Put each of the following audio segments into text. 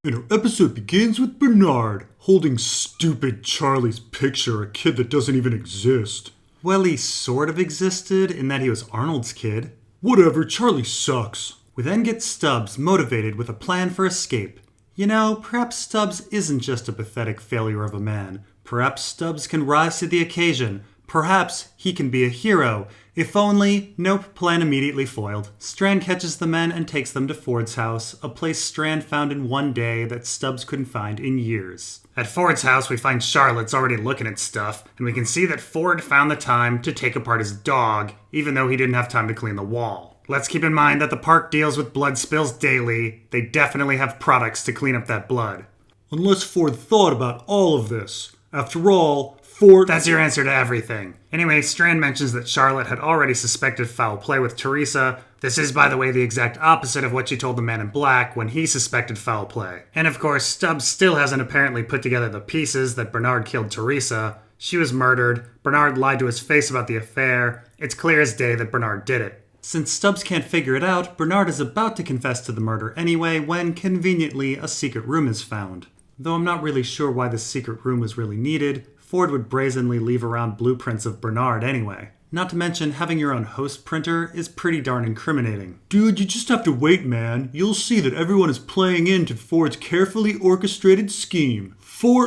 And our episode begins with Bernard holding stupid Charlie's picture, a kid that doesn't even exist. Well, he sort of existed in that he was Arnold's kid. Whatever, Charlie sucks. We then get Stubbs motivated with a plan for escape. You know, perhaps Stubbs isn't just a pathetic failure of a man. Perhaps Stubbs can rise to the occasion. Perhaps he can be a hero. If only, nope, plan immediately foiled. Strand catches the men and takes them to Ford's house, a place Strand found in one day that Stubbs couldn't find in years. At Ford's house, we find Charlotte's already looking at stuff, and we can see that Ford found the time to take apart his dog, even though he didn't have time to clean the wall. Let's keep in mind that the park deals with blood spills daily. They definitely have products to clean up that blood. Unless Ford thought about all of this. After all, Ford... That's your answer to everything. Anyway, Strand mentions that Charlotte had already suspected foul play with Teresa. This is, by the way, the exact opposite of what she told the man in black when he suspected foul play. And of course, Stubbs still hasn't apparently put together the pieces that Bernard killed Teresa. She was murdered. Bernard lied to his face about the affair. It's clear as day that Bernard did it. Since Stubbs can't figure it out, Bernard is about to confess to the murder anyway when, conveniently, a secret room is found. Though I'm not really sure why this secret room was really needed, Ford would brazenly leave around blueprints of Bernard anyway. Not to mention, having your own host printer is pretty darn incriminating. Dude, you just have to wait, man. You'll see that everyone is playing into Ford's carefully orchestrated scheme.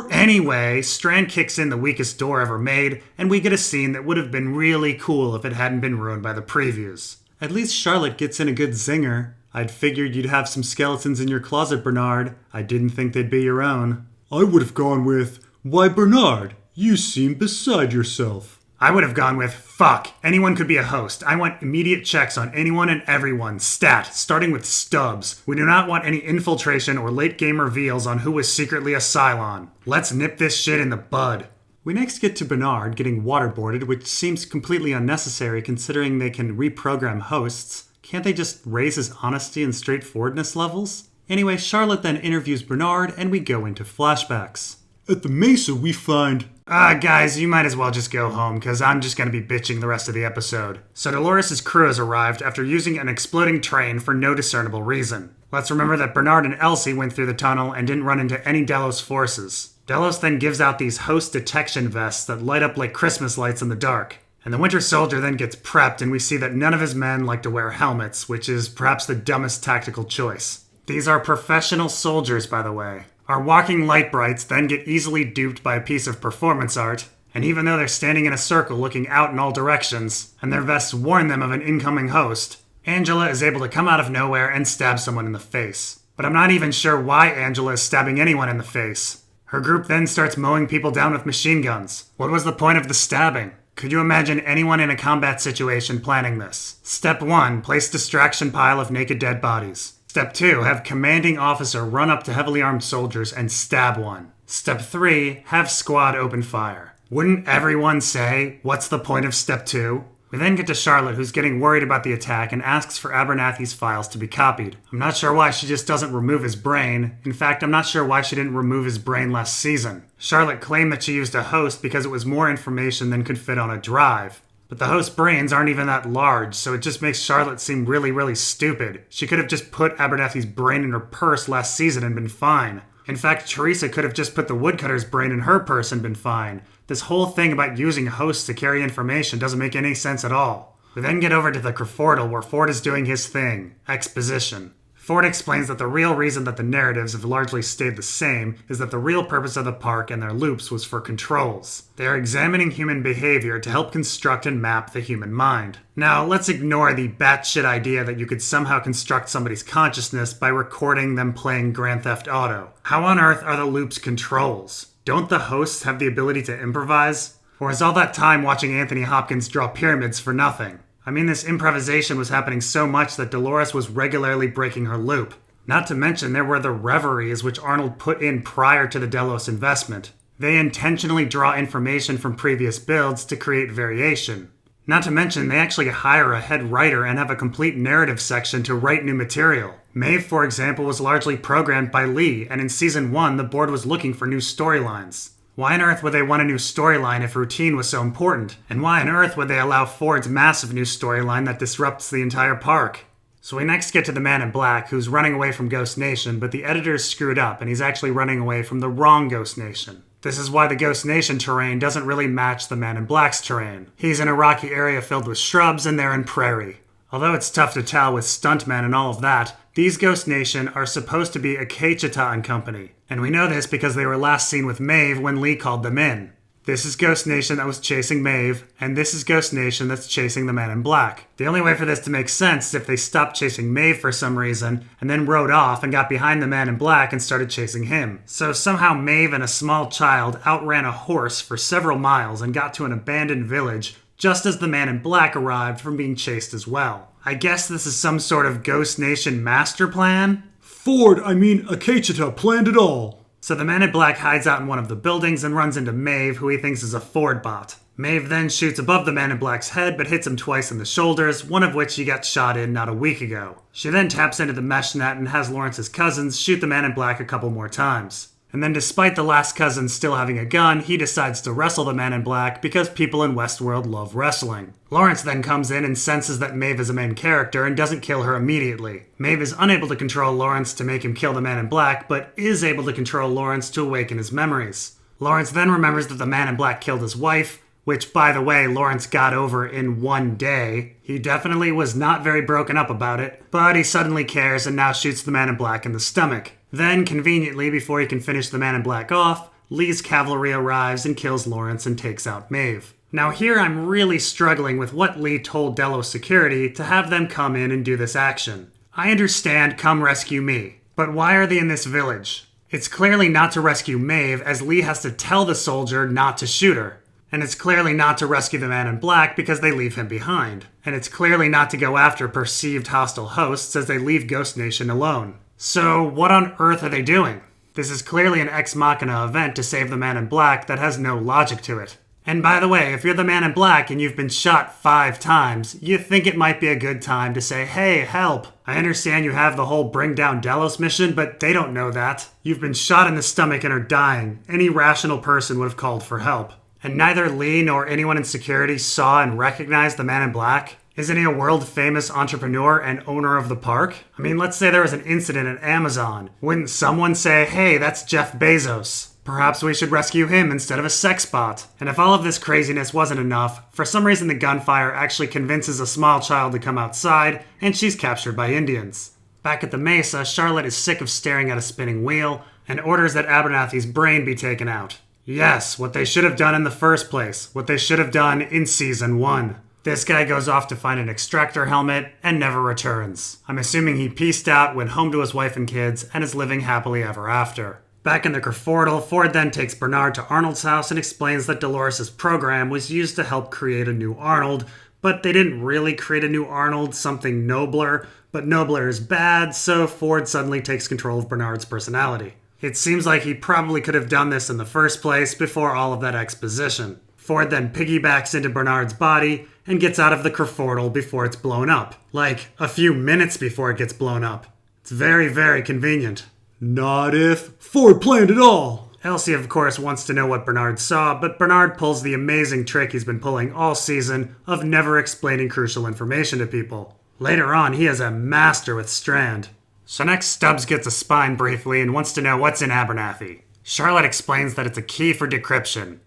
Anyway, Strand kicks in the weakest door ever made, and we get a scene that would have been really cool if it hadn't been ruined by the previews. At least Charlotte gets in a good zinger. I'd figured you'd have some skeletons in your closet, Bernard. I didn't think they'd be your own. I would have gone with, why, Bernard, you seem beside yourself. I would have gone with, fuck, anyone could be a host. I want immediate checks on anyone and everyone. Stat, starting with Stubbs. We do not want any infiltration or late game reveals on who was secretly a Cylon. Let's nip this shit in the bud. We next get to Bernard getting waterboarded, which seems completely unnecessary considering they can reprogram hosts. Can't they just raise his honesty and straightforwardness levels? Anyway, Charlotte then interviews Bernard and we go into flashbacks. At the Mesa, we find... Guys, you might as well just go home, because I'm just going to be bitching the rest of the episode. So Dolores' crew has arrived after using an exploding train for no discernible reason. Let's remember that Bernard and Elsie went through the tunnel and didn't run into any Delos forces. Delos then gives out these host detection vests that light up like Christmas lights in the dark. And the Winter Soldier then gets prepped, and we see that none of his men like to wear helmets, which is perhaps the dumbest tactical choice. These are professional soldiers, by the way. Our walking light brights then get easily duped by a piece of performance art, and even though they're standing in a circle looking out in all directions, and their vests warn them of an incoming host, Angela is able to come out of nowhere and stab someone in the face. But I'm not even sure why Angela is stabbing anyone in the face. Her group then starts mowing people down with machine guns. What was the point of the stabbing? Could you imagine anyone in a combat situation planning this? Step 1, place distraction pile of naked dead bodies. Step 2, have commanding officer run up to heavily armed soldiers and stab one. Step 3, have squad open fire. Wouldn't everyone say, what's the point of step 2? We then get to Charlotte, who's getting worried about the attack and asks for Abernathy's files to be copied. I'm not sure why she just doesn't remove his brain. In fact, I'm not sure why she didn't remove his brain last season. Charlotte claimed that she used a host because it was more information than could fit on a drive. But the host brains aren't even that large, so it just makes Charlotte seem really, really stupid. She could have just put Abernathy's brain in her purse last season and been fine. In fact, Teresa could have just put the woodcutter's brain in her purse and been fine. This whole thing about using hosts to carry information doesn't make any sense at all. We then get over to the Crefordal where Ford is doing his thing, exposition. Ford explains that the real reason that the narratives have largely stayed the same is that the real purpose of the park and their loops was for controls. They are examining human behavior to help construct and map the human mind. Now, let's ignore the batshit idea that you could somehow construct somebody's consciousness by recording them playing Grand Theft Auto. How on earth are the loops controls? Don't the hosts have the ability to improvise? Or is all that time watching Anthony Hopkins draw pyramids for nothing? I mean, this improvisation was happening so much that Dolores was regularly breaking her loop. Not to mention, there were the reveries which Arnold put in prior to the Delos investment. They intentionally draw information from previous builds to create variation. Not to mention, they actually hire a head writer and have a complete narrative section to write new material. Maeve, for example, was largely programmed by Lee, and in Season 1, the board was looking for new storylines. Why on earth would they want a new storyline if routine was so important? And why on earth would they allow Ford's massive new storyline that disrupts the entire park? So we next get to the Man in Black, who's running away from Ghost Nation, but the editors screwed up, and he's actually running away from the wrong Ghost Nation. This is why the Ghost Nation terrain doesn't really match the Man in Black's terrain. He's in a rocky area filled with shrubs, and they're in prairie. Although it's tough to tell with stuntmen and all of that, these Ghost Nation are supposed to be Akecheta and company. And we know this because they were last seen with Maeve when Lee called them in. This is Ghost Nation that was chasing Maeve, and this is Ghost Nation that's chasing the Man in Black. The only way for this to make sense is if they stopped chasing Maeve for some reason, and then rode off and got behind the Man in Black and started chasing him. So somehow Maeve and a small child outran a horse for several miles and got to an abandoned village just as the Man in Black arrived from being chased as well. I guess this is some sort of Ghost Nation master plan? Akecheta planned it all. So the Man in Black hides out in one of the buildings and runs into Maeve, who he thinks is a Ford bot. Maeve then shoots above the Man in Black's head but hits him twice in the shoulders, one of which he got shot in not a week ago. She then taps into the mesh net and has Lawrence's cousins shoot the Man in Black a couple more times. And then despite the last cousin still having a gun, he decides to wrestle the Man in Black because people in Westworld love wrestling. Lawrence then comes in and senses that Maeve is a main character and doesn't kill her immediately. Maeve is unable to control Lawrence to make him kill the Man in Black, but is able to control Lawrence to awaken his memories. Lawrence then remembers that the Man in Black killed his wife, which, by the way, Lawrence got over in one day. He definitely was not very broken up about it, but he suddenly cares and now shoots the Man in Black in the stomach. Then, conveniently, before he can finish the Man in Black off, Lee's cavalry arrives and kills Lawrence and takes out Maeve. Now here I'm really struggling with what Lee told Delos Security to have them come in and do this action. I understand, come rescue me, but why are they in this village? It's clearly not to rescue Maeve, as Lee has to tell the soldier not to shoot her. And it's clearly not to rescue the Man in Black because they leave him behind. And it's clearly not to go after perceived hostile hosts as they leave Ghost Nation alone. So what on earth are they doing? This is clearly an ex machina event to save the Man in Black that has no logic to it. And by the way, if you're the Man in Black and you've been shot 5 times, you think it might be a good time to say, hey, help. I understand you have the whole bring down Delos mission, but they don't know that. You've been shot in the stomach and are dying. Any rational person would have called for help. And neither Lee nor anyone in security saw and recognized the Man in Black? Isn't he a world-famous entrepreneur and owner of the park? I mean, let's say there was an incident at Amazon. Wouldn't someone say, hey, that's Jeff Bezos? Perhaps we should rescue him instead of a sex bot. And if all of this craziness wasn't enough, for some reason the gunfire actually convinces a small child to come outside, and she's captured by Indians. Back at the Mesa, Charlotte is sick of staring at a spinning wheel, and orders that Abernathy's brain be taken out. Yes, what they should have done in the first place. What they should have done in Season 1. This guy goes off to find an extractor helmet and never returns. I'm assuming he peaced out, went home to his wife and kids, and is living happily ever after. Back in the Kerfordle, Ford then takes Bernard to Arnold's house and explains that Dolores' program was used to help create a new Arnold, but they didn't really create a new Arnold, something nobler, but nobler is bad, so Ford suddenly takes control of Bernard's personality. It seems like he probably could have done this in the first place before all of that exposition. Ford then piggybacks into Bernard's body and gets out of the Kerfordle before it's blown up. Like, a few minutes before it gets blown up. It's very, very convenient. Not if Ford planned it all. Elsie, of course, wants to know what Bernard saw, but Bernard pulls the amazing trick he's been pulling all season of never explaining crucial information to people. Later on, he is a master with Strand. So next, Stubbs gets a spine briefly and wants to know what's in Abernathy. Charlotte explains that it's a key for decryption.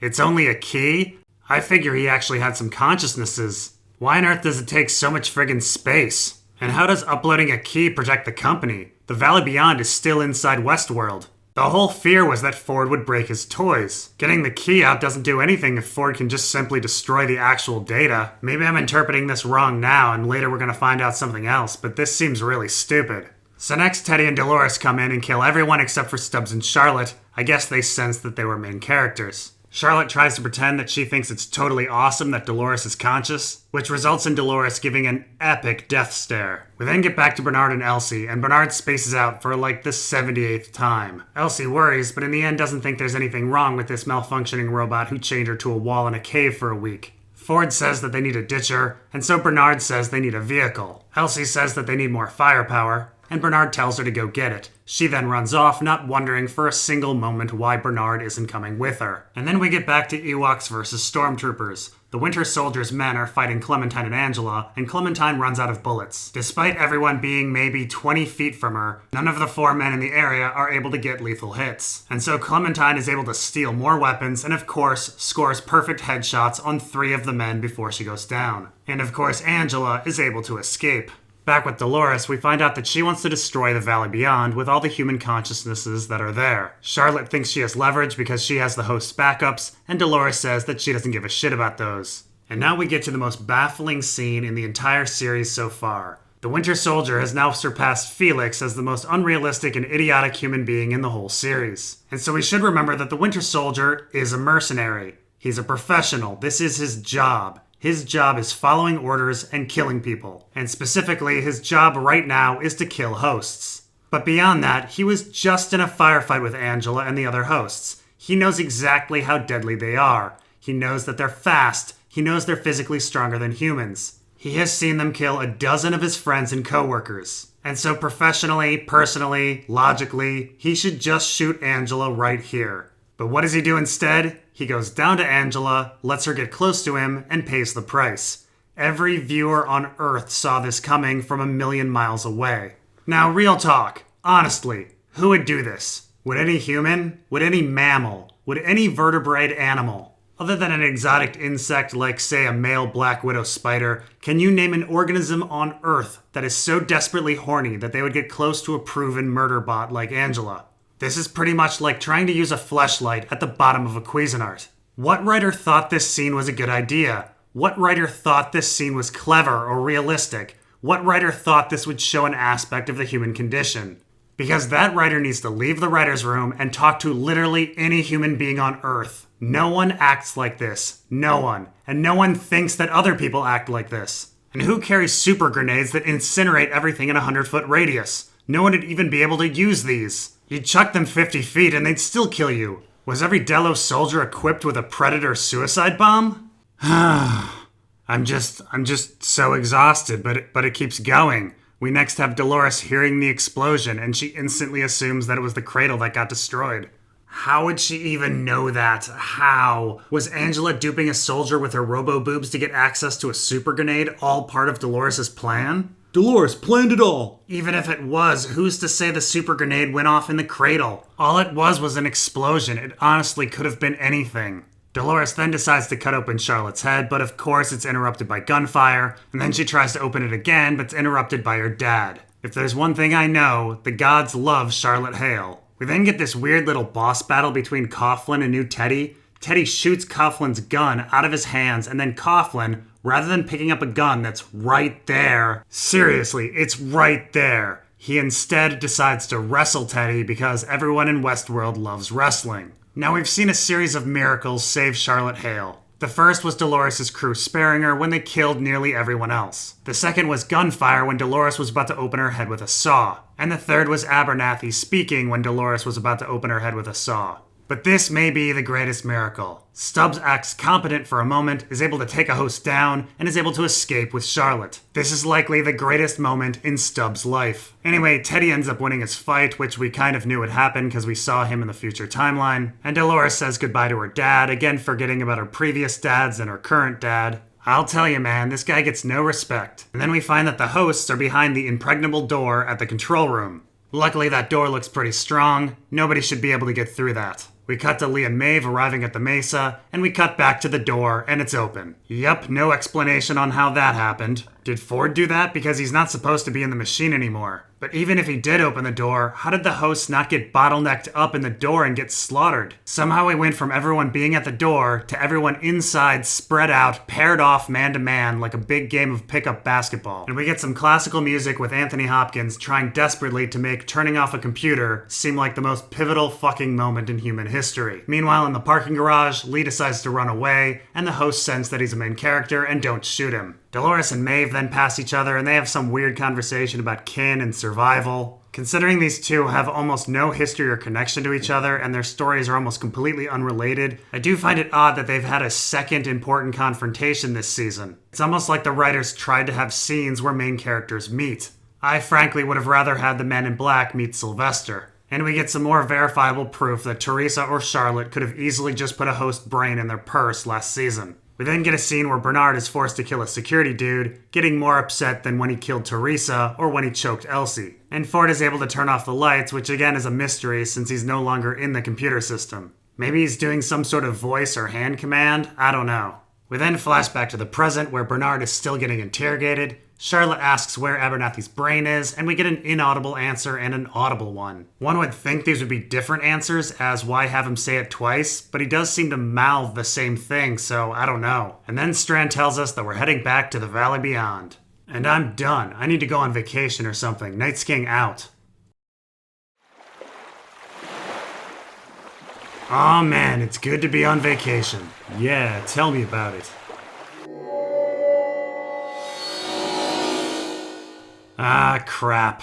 It's only a key? I figure he actually had some consciousnesses. Why on earth does it take so much friggin' space? And how does uploading a key protect the company? The Valley Beyond is still inside Westworld. The whole fear was that Ford would break his toys. Getting the key out doesn't do anything if Ford can just simply destroy the actual data. Maybe I'm interpreting this wrong now and later we're gonna find out something else, but this seems really stupid. So next, Teddy and Dolores come in and kill everyone except for Stubbs and Charlotte. I guess they sensed that they were main characters. Charlotte tries to pretend that she thinks it's totally awesome that Dolores is conscious, which results in Dolores giving an epic death stare. We then get back to Bernard and Elsie, and Bernard spaces out for like the 78th time. Elsie worries, but in the end doesn't think there's anything wrong with this malfunctioning robot who chained her to a wall in a cave for a week. Ford says that they need a ditcher, and so Bernard says they need a vehicle. Elsie says that they need more firepower. and Bernard tells her to go get it. She then runs off, not wondering for a single moment why Bernard isn't coming with her. And then we get back to Ewoks versus Stormtroopers. The Winter Soldier's men are fighting Clementine and Angela, and Clementine runs out of bullets. Despite everyone being maybe 20 feet from her, none of the 4 men in the area are able to get lethal hits. And so Clementine is able to steal more weapons, and of course, scores perfect headshots on 3 of the men before she goes down. And of course, Angela is able to escape. Back with Dolores, we find out that she wants to destroy the Valley Beyond with all the human consciousnesses that are there. Charlotte thinks she has leverage because she has the host's backups, and Dolores says that she doesn't give a shit about those. And now we get to the most baffling scene in the entire series so far. The Winter Soldier has now surpassed Felix as the most unrealistic and idiotic human being in the whole series. And so we should remember that the Winter Soldier is a mercenary. He's a professional. This is his job. His job is following orders and killing people. And specifically, his job right now is to kill hosts. But beyond that, he was just in a firefight with Angela and the other hosts. He knows exactly how deadly they are. He knows that they're fast. He knows they're physically stronger than humans. He has seen them kill a dozen of his friends and coworkers. And so professionally, personally, logically, he should just shoot Angela right here. But what does he do instead? He goes down to Angela, lets her get close to him, and pays the price. Every viewer on Earth saw this coming from a million miles away. Now, real talk. Honestly, who would do this? Would any human? Would any mammal? Would any vertebrate animal? Other than an exotic insect like, say, a male black widow spider, can you name an organism on Earth that is so desperately horny that they would get close to a proven murder bot like Angela? This is pretty much like trying to use a fleshlight at the bottom of a Cuisinart. What writer thought this scene was a good idea? What writer thought this scene was clever or realistic? What writer thought this would show an aspect of the human condition? Because that writer needs to leave the writer's room and talk to literally any human being on Earth. No one acts like this. No one. And no one thinks that other people act like this. And who carries super grenades that incinerate everything in a 100-foot radius? No one would even be able to use these. You'd chuck them 50 feet and they'd still kill you. Was every Delos soldier equipped with a Predator suicide bomb? I'm just so exhausted, but it keeps going. We next have Dolores hearing the explosion, and she instantly assumes that it was the cradle that got destroyed. How would she even know that? How? Was Angela duping a soldier with her robo-boobs to get access to a super grenade all part of Dolores' plan? Dolores planned it all. Even if it was, who's to say the super grenade went off in the cradle? All it was an explosion. It honestly could have been anything. Dolores then decides to cut open Charlotte's head, but of course it's interrupted by gunfire, and then she tries to open it again, but it's interrupted by her dad. If there's one thing I know, the gods love Charlotte Hale. We then get this weird little boss battle between Coughlin and new Teddy. Teddy shoots Coughlin's gun out of his hands, and then Coughlin, rather than picking up a gun that's right there, seriously, it's right there, he instead decides to wrestle Teddy because everyone in Westworld loves wrestling. Now we've seen a series of miracles save Charlotte Hale. The first was Dolores' crew sparing her when they killed nearly everyone else. The second was gunfire when Dolores was about to open her head with a saw. And the third was Abernathy speaking when Dolores was about to open her head with a saw. But this may be the greatest miracle. Stubbs acts competent for a moment, is able to take a host down, and is able to escape with Charlotte. This is likely the greatest moment in Stubbs' life. Anyway, Teddy ends up winning his fight, which we kind of knew would happen because we saw him in the future timeline. And Dolores says goodbye to her dad, again forgetting about her previous dads and her current dad. I'll tell you, man, this guy gets no respect. And then we find that the hosts are behind the impregnable door at the control room. Luckily, that door looks pretty strong. Nobody should be able to get through that. We cut to Lee and Maeve arriving at the mesa, and we cut back to the door, and it's open. Yep, no explanation on how that happened. Did Ford do that? Because he's not supposed to be in the machine anymore. But even if he did open the door, how did the hosts not get bottlenecked up in the door and get slaughtered? Somehow we went from everyone being at the door to everyone inside spread out, paired off man to man like a big game of pickup basketball. And we get some classical music with Anthony Hopkins trying desperately to make turning off a computer seem like the most pivotal fucking moment in human history. Meanwhile, in the parking garage, Lee decides to run away, and the hosts sense that he's a main character and don't shoot him. Dolores and Maeve then pass each other, and they have some weird conversation about kin and survival. Considering these two have almost no history or connection to each other, and their stories are almost completely unrelated, I do find it odd that they've had a second important confrontation this season. It's almost like the writers tried to have scenes where main characters meet. I frankly would have rather had the Men in Black meet Sylvester. And we get some more verifiable proof that Teresa or Charlotte could have easily just put a host brain in their purse last season. We then get a scene where Bernard is forced to kill a security dude, getting more upset than when he killed Teresa or when he choked Elsie. And Ford is able to turn off the lights, which again is a mystery since he's no longer in the computer system. Maybe he's doing some sort of voice or hand command? I don't know. We then flash back to the present where Bernard is still getting interrogated. Charlotte asks where Abernathy's brain is, and we get an inaudible answer and an audible one. One would think these would be different answers, as why have him say it twice, but he does seem to mouth the same thing, so I don't know. And then Strand tells us that we're heading back to the Valley Beyond. And I'm done. I need to go on vacation or something. Night skiing out. Aw man, it's good to be on vacation. Yeah, tell me about it. Ah, crap.